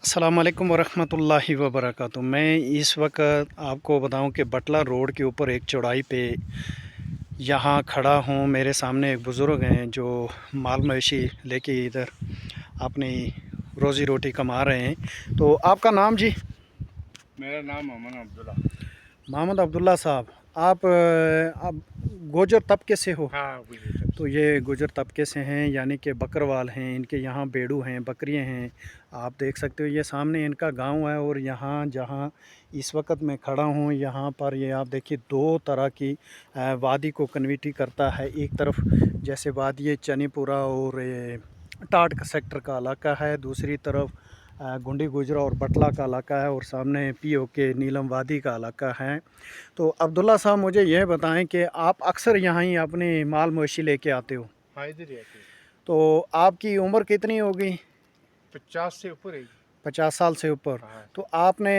अस्सलाम वालेकुम वरहमतुल्लाहि वबरकातुहू। मैं इस वक्त आपको बताऊं कि बटला रोड के ऊपर एक चौड़ाई पे यहाँ खड़ा हूँ। मेरे सामने एक बुज़ुर्ग हैं जो माल मवेशी लेके इधर अपनी रोज़ी रोटी कमा रहे हैं। तो आपका नाम जी? मेरा नाम मोहम्मद अब्दुल्ला। मोहम्मद अब्दुल्ला साहब, आप गुजर तबके से हो? हाँ, तो ये गुजर तबके से हैं, यानी कि बकरवाल हैं। इनके यहाँ बेड़ू हैं, बकरियाँ हैं। आप देख सकते हो ये सामने इनका गांव है। और यहाँ जहाँ इस वक्त मैं खड़ा हूँ, यहाँ पर ये आप देखिए दो तरह की वादी को कन्वर्टी करता है। एक तरफ जैसे वादी चनीपुरा और टाट का सेक्टर का इलाका है, दूसरी तरफ गुंडी गुजरा और बटला का इलाका है, और सामने पीओके नीलम वादी का इलाका है। तो अब्दुल्ला साहब, मुझे यह बताएं कि आप अक्सर यहाँ ही अपने माल मवेशी लेके आते हो। हाँ, इधर ही आती है। तो आपकी उम्र कितनी होगी? 50 से ऊपर है। 50 साल से ऊपर। हाँ, तो आपने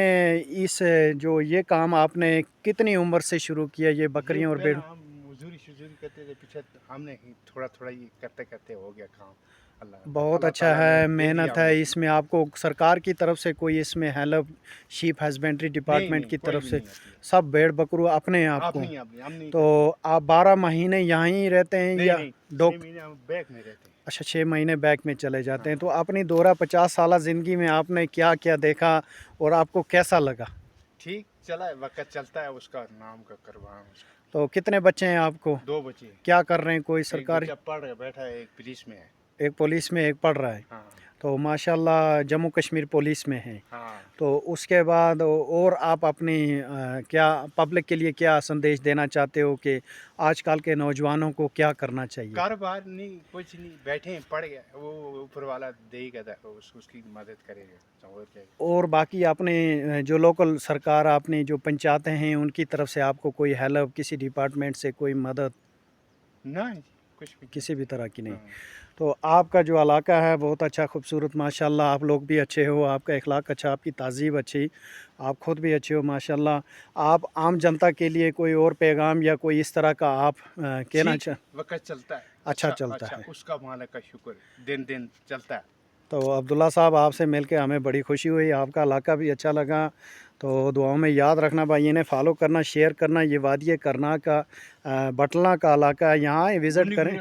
इस जो ये काम आपने कितनी उम्र से शुरू किया, ये बकरियां और भेड़? हम मजदूरी शुजूरी करते थे पीछे, हमने थोड़ा थोड़ा ये करते करते हो गया काम। बहुत अल्लाह अच्छा ताला ने है, दे मेहनत दिया है मुझे। इसमें। आपको सरकार की तरफ से कोई इसमें हेल्प, शीप हस्बेंड्री नहीं डिपार्टमेंट नहीं, की कोई तरफ भी से? नहीं आती है। सब भेड़ बकरू अपने आप आप को? नहीं, हम नहीं तो करते। आप 12 महीने यहाँ ही रहते हैं नहीं या नहीं, 6 डॉक? महीने हम बैग में रहते हैं। अच्छा, 6 महीने बैक में चले जाते हैं। तो हाँ, अपनी दोरा 50 साल ज़िंदगी में आपने क्या क्या देखा और आपको कैसा लगा? ठीक चला है, वक्त चलता है, उसका नाम का करवाना उसका। तो कितने बच्चे हैं आपको? 2 बच्चे हैं। क्या कर रहे हैं? कोई एक सरकारी? बच्चा पढ़ रहा बैठा है, एक पुलिस में है। एक पुलिस में, एक पढ़ रहा है। हाँ तो माशाल्लाह जम्मू कश्मीर पुलिस में है। हाँ। तो उसके बाद और आप अपनी क्या पब्लिक के लिए क्या संदेश देना चाहते हो कि आजकल के नौजवानों को क्या करना चाहिए? कारोबार नहीं, कुछ नहीं, बैठे हैं, पड़ गया, वो ऊपर वाला देगा, उसकी मदद करेगा और क्या। और बाकी आपने जो लोकल सरकार, आपने जो पंचायतें हैं, उनकी तरफ से आपको कोई हेल्प, किसी डिपार्टमेंट से कोई मदद? नहीं, कुछ भी किसी भी तरह की नहीं। हाँ। तो आपका जो इलाका है बहुत अच्छा खूबसूरत, माशाल्लाह। आप लोग भी अच्छे हो, आपका अखलाक अच्छा, आपकी तहज़ीब अच्छी, आप ख़ुद भी अच्छे हो माशाल्लाह। आप आम जनता के लिए कोई और पैगाम या कोई इस तरह का आप कहना चाह? वक्त चलता है। अच्छा चलता अच्छा, है। उसका मालिक का शुक्र, दिन दिन चलता है। तो अब्दुल्ला साहब, आपसे मिलके हमें बड़ी खुशी हुई, आपका इलाका भी अच्छा लगा। तो दुआओं में याद रखना भाई, इन्हें फॉलो करना, शेयर करना। ये वादी करना का बटला का इलाका है, यहाँ विज़िट करें।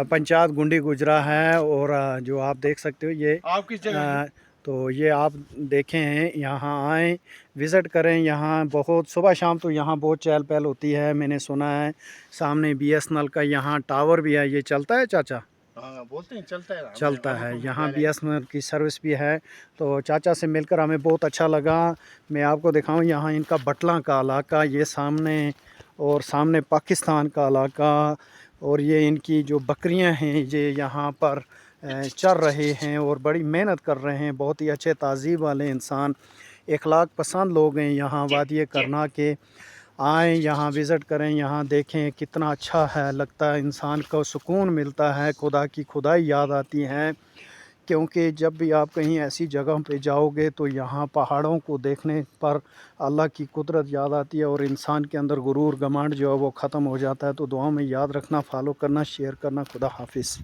पंचायत गुंडी गुजरा है। और जो आप देख सकते हो ये आप किस जगह हैं? तो ये आप देखें हैं, यहाँ आएँ, विज़िट करें। यहाँ बहुत सुबह शाम तो यहाँ बहुत चहल पहल होती है, मैंने सुना है। सामने BSNL का यहाँ टावर भी है, ये चलता है चाचा? हाँ, बोलते हैं चलता है। चलता है, यहाँ BSNL की सर्विस भी है। तो चाचा से मिलकर हमें बहुत अच्छा लगा। मैं आपको दिखाऊं, यहाँ इनका बटला का इलाका, ये सामने, और सामने पाकिस्तान का इलाका। और ये इनकी जो बकरियां हैं, ये यहाँ पर चर रहे हैं और बड़ी मेहनत कर रहे हैं। बहुत ही अच्छे तहज़ीब वाले इंसान, इखलाक पसंद लोग हैं। यहाँ वादी करना के आएँ, यहाँ विज़िट करें, यहाँ देखें कितना अच्छा है। लगता है इंसान को सुकून मिलता है, खुदा की खुदाई याद आती है। क्योंकि जब भी आप कहीं ऐसी जगह पे जाओगे तो यहाँ पहाड़ों को देखने पर अल्लाह की कुदरत याद आती है, और इंसान के अंदर गुरूर घमंड जो है वो ख़त्म हो जाता है। तो दुआओं में याद रखना, फॉलो करना, शेयर करना। खुदा हाफिज़।